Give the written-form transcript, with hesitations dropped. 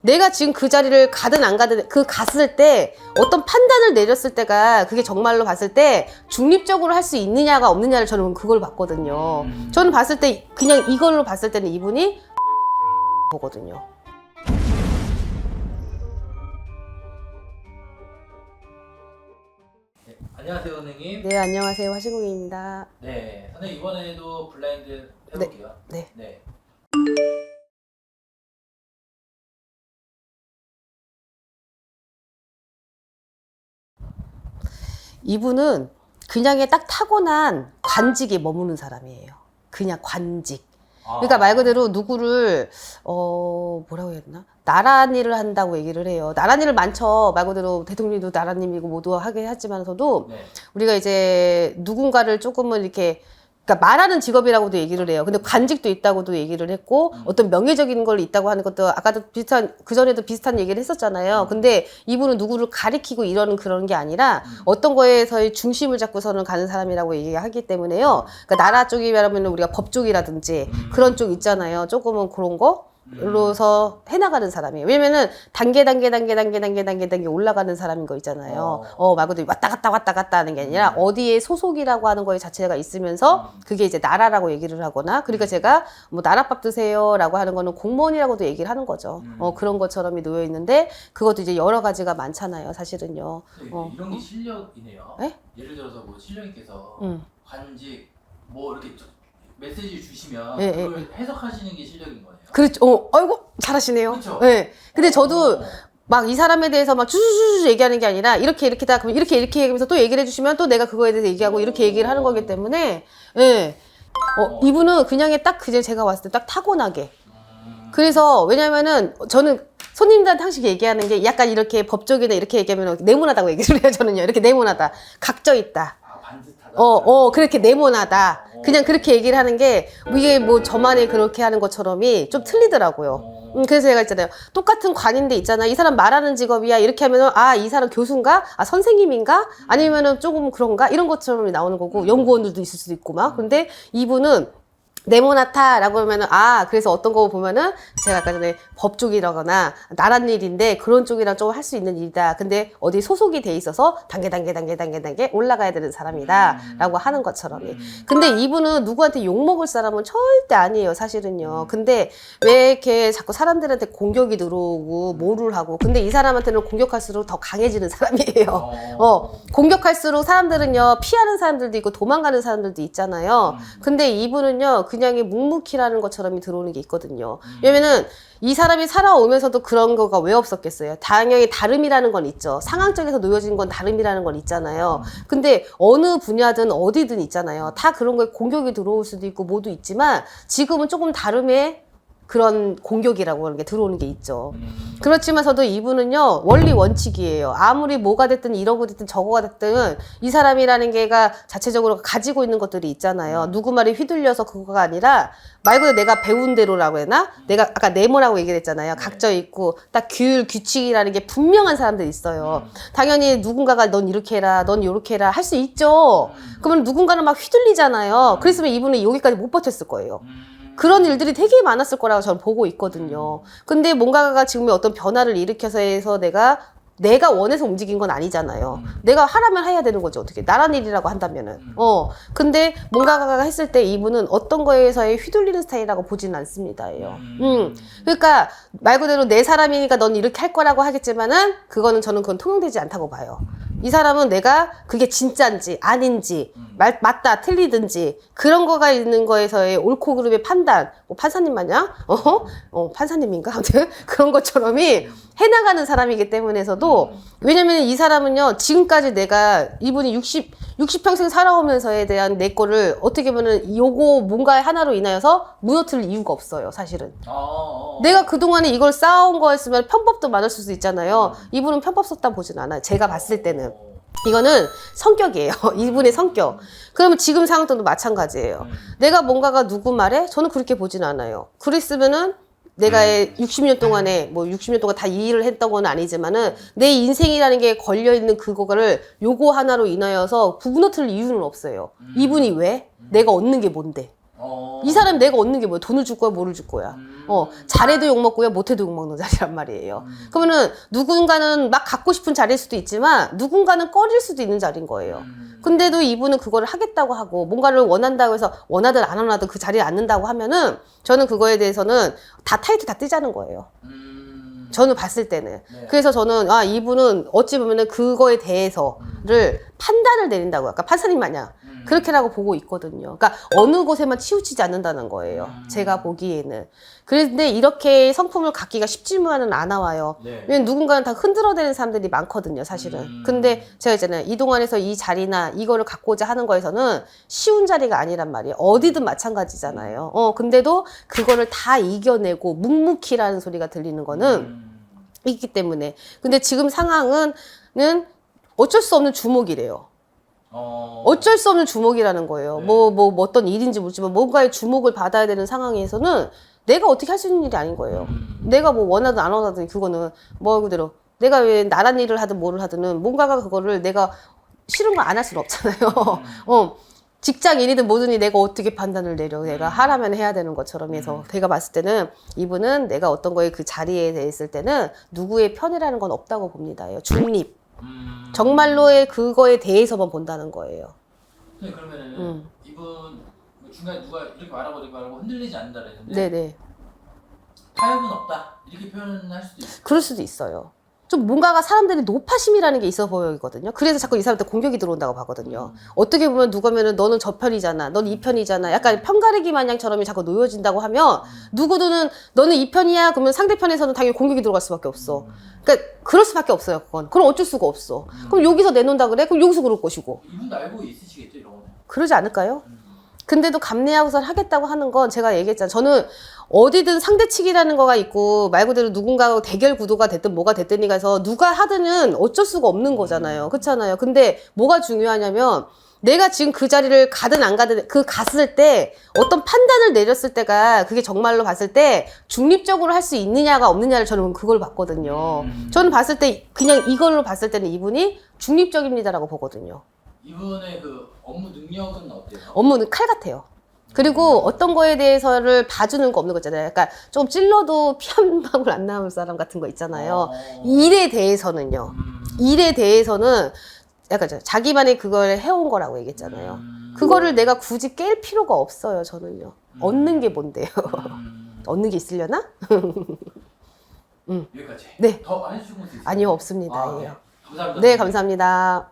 내가 지금 그 자리를 가든 안 가든 그 갔을 때 어떤 판단을 내렸을 때가 그게 정말로 봤을 때 중립적으로 할 수 있느냐가 없느냐를 저는 그걸 봤거든요. 저는 봤을 때 그냥 이걸로 봤을 때는 이분이 보거든요. 네, 안녕하세요 선생님. 네, 안녕하세요. 화신공입니다. 네, 선생님 이번에도 블라인드 해볼게요. 네. 네. 이분은 그냥에 딱 타고난 관직에 머무는 사람이에요. 그냥 관직. 그러니까 말 그대로 누구를 뭐라고 해야 되나? 나란 일을 한다고 얘기를 해요. 나란 일을 많죠. 말 그대로 대통령도 나란님이고 모두 하게 하지만서도 네. 우리가 이제 누군가를 조금은 이렇게 그러니까 말하는 직업이라고도 얘기를 해요. 근데 관직도 있다고도 얘기를 했고 어떤 명예적인 걸 있다고 하는 것도 아까도 비슷한 그전에도 비슷한 얘기를 했었잖아요. 근데 이분은 누구를 가리키고 이러는 그런 게 아니라 어떤 거에서의 중심을 잡고서는 가는 사람이라고 얘기하기 때문에요. 그러니까 나라 쪽이 말하면 우리가 법 쪽이라든지 그런 쪽 있잖아요. 조금은 그런 거 로서 해나가는 사람이에요. 왜냐면은 단계 올라가는 사람인 거 있잖아요. 말 그대로 왔다 갔다 하는 게 아니라 어디에 소속이라고 하는 거에 자체가 있으면서 그게 이제 나라라고 얘기를 하거나 그러니까 제가 뭐 나라밥 드세요라고 하는 거는 공무원이라고도 얘기를 하는 거죠. 그런 것처럼이 놓여 있는데 그것도 이제 여러 가지가 많잖아요. 사실은요. 이런 게 실력이네요. 네? 예를 들어서 뭐 실력님께서 관직 뭐 이렇게 메시지 주시면 그걸 해석하시는 게 실력인 거예요. 그렇죠. 아이고 잘하시네요. 그렇죠? 네. 근데 저도 막 이 사람에 대해서 막 쭈쭈쭈 얘기하는 게 아니라 이렇게다 그럼 이렇게 얘기하면서 또 얘기를 해주시면 또 내가 그거에 대해서 얘기하고 이렇게 얘기를 하는 거기 때문에 이분은 그냥에 딱 그냥 제가 봤을 때 딱 타고나게 그래서 왜냐면은 저는 손님들한테 항상 얘기하는 게 약간 이렇게 법적이나 이렇게 얘기하면 네모나다고 얘기를 해요. 저는요 이렇게 네모나다 각져 있다. 반듯하다. 그렇게 네모나다. 그냥 그렇게 얘기를 하는 게, 이게 뭐 저만이 그렇게 하는 것처럼이 좀 틀리더라고요. 그래서 제가 있잖아요. 똑같은 관인데 있잖아요. 이 사람 말하는 직업이야. 이렇게 하면은, 이 사람 교수인가? 선생님인가? 아니면은 조금 그런가? 이런 것처럼 나오는 거고, 연구원들도 있을 수도 있고 막. 근데 이분은, 네모나타라고 하면은 그래서 어떤 거 보면은 제가 아까 전에 법 쪽이라거나 나란 일인데 그런 쪽이랑 좀 할 수 있는 일이다. 근데 어디 소속이 돼 있어서 단계 올라가야 되는 사람이다라고 하는 것처럼이. 근데 이분은 누구한테 욕 먹을 사람은 절대 아니에요, 사실은요. 근데 왜 이렇게 자꾸 사람들한테 공격이 들어오고 뭐를 하고 근데 이 사람한테는 공격할수록 더 강해지는 사람이에요. 공격할수록 사람들은요 피하는 사람들도 있고 도망가는 사람들도 있잖아요. 근데 이분은요 그냥이 묵묵히라는 것처럼 들어오는 게 있거든요. 왜냐면은 이 사람이 살아오면서도 그런 거가 왜 없었겠어요? 당연히 다름이라는 건 있죠. 상황적에서 놓여진 건 다름이라는 건 있잖아요. 근데 어느 분야든 어디든 있잖아요. 다 그런 거에 공격이 들어올 수도 있고 모두 있지만 지금은 조금 다름의 그런 공격이라고 하는 게 들어오는 게 있죠. 그렇지만서도 이분은요 원리 원칙이에요. 아무리 뭐가 됐든 이러고 됐든 저거가 됐든 이 사람이라는 게가 자체적으로 가지고 있는 것들이 있잖아요. 누구 말에 휘둘려서 그거가 아니라 말 그대로 내가 배운 대로라고 해나 내가 아까 네모라고 얘기를 했잖아요. 각져 있고 딱 규칙이라는 게 분명한 사람들이 있어요. 당연히 누군가가 넌 이렇게 해라 넌 이렇게 해라 할 수 있죠. 그러면 누군가는 막 휘둘리잖아요. 그랬으면 이분은 여기까지 못 버텼을 거예요. 그런 일들이 되게 많았을 거라고 저는 보고 있거든요. 근데 뭔가가 지금 어떤 변화를 일으켜서 해서 내가 원해서 움직인 건 아니잖아요. 내가 하라면 해야 되는 거죠. 어떻게 나란 일이라고 한다면은. 근데 뭔가가 했을 때 이분은 어떤 거에서의 휘둘리는 스타일이라고 보지는 않습니다예요. 그러니까 말 그대로 내 사람이니까 넌 이렇게 할 거라고 하겠지만은 그건 통용되지 않다고 봐요. 이 사람은 내가 그게 진짜인지 아닌지 맞다 틀리든지 그런 거가 있는 거에서의 옳고 그름의 판단 뭐 판사님 마냥 판사님인가 아무튼 그런 것처럼이 해나가는 사람이기 때문에서도 왜냐면 이 사람은요 지금까지 내가 이분이 60평생 살아오면서에 대한 내 거를 어떻게 보면은 요거 뭔가 하나로 인하여서 무너뜨릴 이유가 없어요 사실은. 내가 그동안에 이걸 쌓아온 거였으면 편법도 많을 수도 있잖아요. 이분은 편법 썼다 보진 않아요. 제가 봤을 때는. 이거는 성격이에요. 이분의 성격. 그러면 지금 상황도 마찬가지예요. 내가 뭔가가 누구 말에? 저는 그렇게 보진 않아요. 그랬으면은 내가 60년 동안에 뭐 60년 동안 다 이 일을 했던 건 아니지만은 내 인생이라는 게 걸려있는 그거를 요거 하나로 인하여서 무너뜨릴 이유는 없어요. 이분이 왜? 내가 얻는 게 뭔데? 이 사람 내가 얻는 게 뭐야? 돈을 줄 거야? 뭐를 줄 거야? 잘해도 욕먹고요, 못해도 욕먹는 자리란 말이에요. 그러면은 누군가는 막 갖고 싶은 자리일 수도 있지만 누군가는 꺼릴 수도 있는 자리인 거예요. 근데도 이분은 그거를 하겠다고 하고 뭔가를 원한다고 해서 원하든 안 원하든 그 자리에 앉는다고 하면은 저는 그거에 대해서는 다 타이틀 다 뜨자는 거예요. 저는 봤을 때는. 네. 그래서 저는 이분은 어찌 보면은 그거에 대해서를 판단을 내린다고 아까 판사님 마냥 그렇게라고 보고 있거든요. 그러니까 어느 곳에만 치우치지 않는다는 거예요. 제가 보기에는. 그런데 이렇게 성품을 갖기가 쉽지만은 않아 와요. 네. 왜냐면 누군가는 다 흔들어대는 사람들이 많거든요, 사실은. 근데 제가 있잖아요. 이동안에서 이 자리나 이거를 갖고자 하는 거에서는 쉬운 자리가 아니란 말이에요. 어디든 마찬가지잖아요. 근데도 그거를 다 이겨내고 묵묵히라는 소리가 들리는 거는 있기 때문에. 근데 지금 상황은 어쩔 수 없는 주목이래요. 어쩔 수 없는 주목이라는 거예요. 네. 뭐 어떤 일인지 모르지만 뭔가의 주목을 받아야 되는 상황에서는 내가 어떻게 할 수 있는 일이 아닌 거예요. 내가 뭐 원하든 안 원하든 그거는 뭐 그대로 내가 왜 나란 일을 하든 뭐를 하든 뭔가가 그거를 내가 싫은 걸 안 할 수는 없잖아요. 직장인이든 뭐든지 내가 어떻게 판단을 내려 내가 하라면 해야 되는 것처럼 해서 제가 봤을 때는 이분은 내가 어떤 거에 그 자리에 대해 있을 때는 누구의 편이라는 건 없다고 봅니다. 중립. 정말로의 그거에 대해서만 본다는 거예요. 네, 그러면은 이분 중간에 누가 이렇게 말하고 흔들리지 않는다 그랬는데 네네. 타협은 없다 이렇게 표현할 수도 있어요. 그럴 수도 있어요. 좀 뭔가가 사람들이 노파심이라는 게 있어 보이거든요. 그래서 자꾸 이 사람한테 공격이 들어온다고 봐거든요. 어떻게 보면 누가면은 너는 저 편이잖아. 넌 이 편이잖아. 약간 편가르기 마냥처럼이 자꾸 놓여진다고 하면 누구든 너는 이 편이야. 그러면 상대편에서는 당연히 공격이 들어갈 수밖에 없어. 그러니까 그럴 수밖에 없어요. 그건 어쩔 수가 없어. 그럼 여기서 내놓는다 그래? 그럼 여기서 그럴 것이고. 이분도 알고 있으시겠죠 이런 거는. 그러지 않을까요? 근데도 감내하고선 하겠다고 하는 건 제가 얘기했잖아요. 저는 어디든 상대측이라는 거가 있고 말 그대로 누군가하고 대결 구도가 됐든 뭐가 됐든 가서 누가 하든은 어쩔 수가 없는 거잖아요. 그렇잖아요. 근데 뭐가 중요하냐면 내가 지금 그 자리를 가든 안 가든 갔을 때 어떤 판단을 내렸을 때가 그게 정말로 봤을 때 중립적으로 할 수 있느냐가 없느냐를 저는 그걸 봤거든요. 저는 봤을 때 그냥 이걸로 봤을 때는 이분이 중립적입니다라고 보거든요. 이분의 그 업무 능력은 어때요? 업무는 칼 같아요. 그리고 어떤 거에 대해서를 봐주는 거 없는 거 있잖아요. 약간 좀 찔러도 피 한 방울 안 나올 사람 같은 거 있잖아요. 일에 대해서는요. 일에 대해서는 약간 자기만의 그걸 해온 거라고 얘기했잖아요. 그거를 내가 굳이 깰 필요가 없어요, 저는요. 얻는 게 뭔데요? 얻는 게 있으려나? 여기까지. 네. 더 해주시고 있어요? 아니요, 없습니다. 네. 감사합니다. 네, 감사합니다.